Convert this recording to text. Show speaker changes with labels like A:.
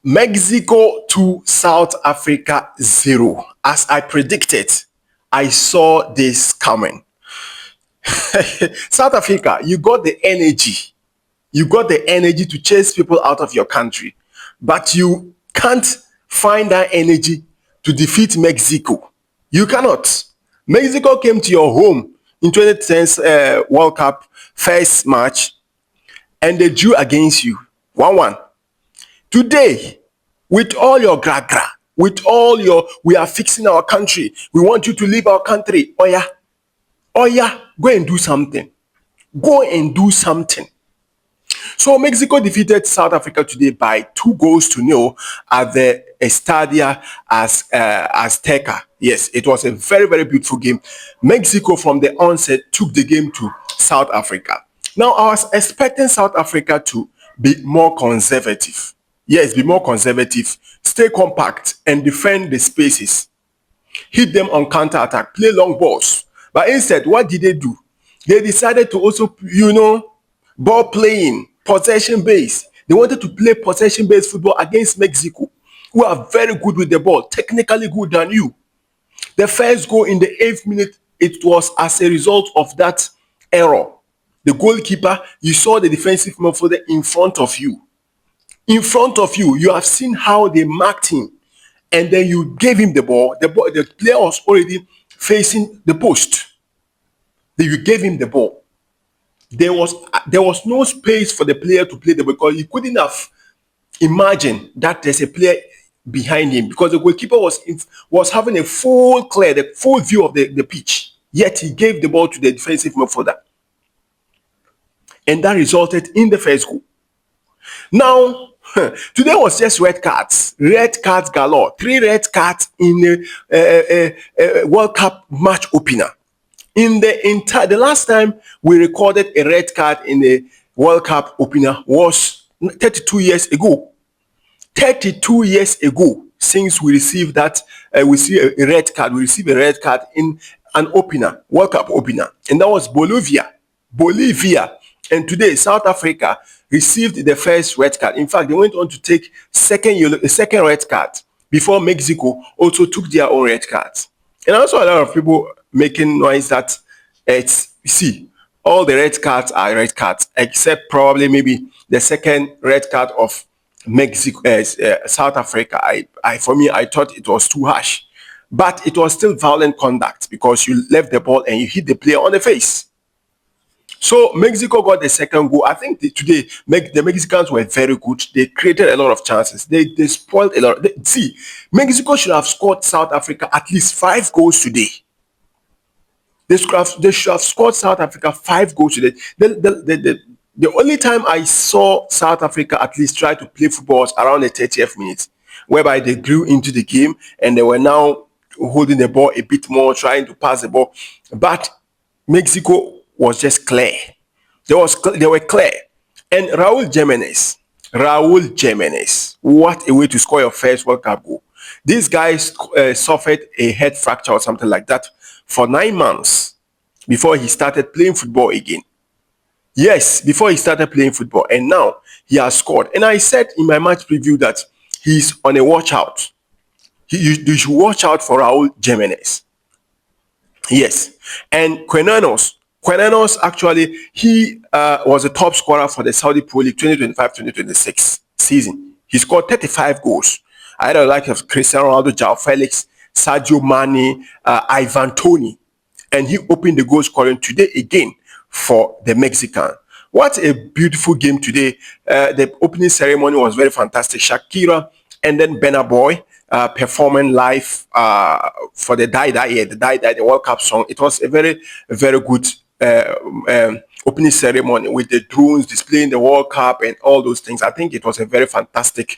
A: Mexico 2, South Africa 0. As I predicted, I saw this coming. South Africa, you got the energy. You got the energy to chase people out of your country, but you can't find that energy to defeat Mexico. You cannot. Mexico came to your home in 2010's World Cup first match and they drew against you 1-1. Today, with all your gra, with all your we are fixing our country, we want you to leave our country. Oh yeah, go and do something. Go and do something. So Mexico defeated South Africa today by 2-0 at the Estadia Azteca. Yes, it was a very, very beautiful game. Mexico from the onset took the game to South Africa. Now, I was expecting South Africa to be more conservative. Yes, be more conservative, stay compact and defend the spaces. Hit them on counter attack, play long balls. But instead, what did they do? They decided to also, ball playing, possession based. They wanted to play possession based football against Mexico, who are very good with the ball, technically good than you. The first goal in the 8th minute, it was as a result of that error. The goalkeeper, you saw the defensive midfielder in front of you. In front of you, you have seen how they marked him, and then you gave him the ball. The player was already facing the post. Then you gave him the ball. There was no space for the player to play the ball because he couldn't have imagined that there's a player behind him because the goalkeeper was having a full view of the pitch. Yet he gave the ball to the defensive midfielder, and that resulted in the first goal. Now, today was just red cards galore. 3 red cards in a World Cup match opener. In the last time we recorded a red card in the World Cup opener was 32 years ago. 32 years ago since we received that, we see a red card. We received a red card in an opener, World Cup opener, and that was Bolivia. And today, South Africa received the first red card. In fact, they went on to take second red card before Mexico also took their own red cards. And also a lot of people making noise that all the red cards are red cards, except probably maybe the second red card of Mexico, South Africa. For me, I thought it was too harsh, but it was still violent conduct because you left the ball and you hit the player on the face. So Mexico got the second goal. I think today the Mexicans were very good. They created a lot of chances. They spoiled a lot. Mexico should have scored South Africa at least 5 goals today. They should have scored South Africa 5 goals today. The only time I saw South Africa at least try to play football was around the 30th minute, whereby they grew into the game and they were now holding the ball a bit more, trying to pass the ball. But Mexico was just clear. They were clear. And Raul Jimenez, what a way to score your first World Cup goal. This guy suffered a head fracture or something like that for 9 months before he started playing football again. Yes, before he started playing football, and now he has scored. And I said in my match preview that he's on a watch out. You should watch out for Raul Jimenez. Yes, and Quinanos actually, he was a top scorer for the Saudi Pro League 2025-2026 season. He scored 35 goals. I don't like of Cristiano Ronaldo, João Felix, Sadio Mane, Ivan Toney, and he opened the goal scoring today again for the Mexican. What a beautiful game today. The opening ceremony was very fantastic. Shakira and then Burna Boy performing live for the the World Cup song. It was a very, very good opening ceremony with the drones displaying the World Cup and all those things. I think it was a very fantastic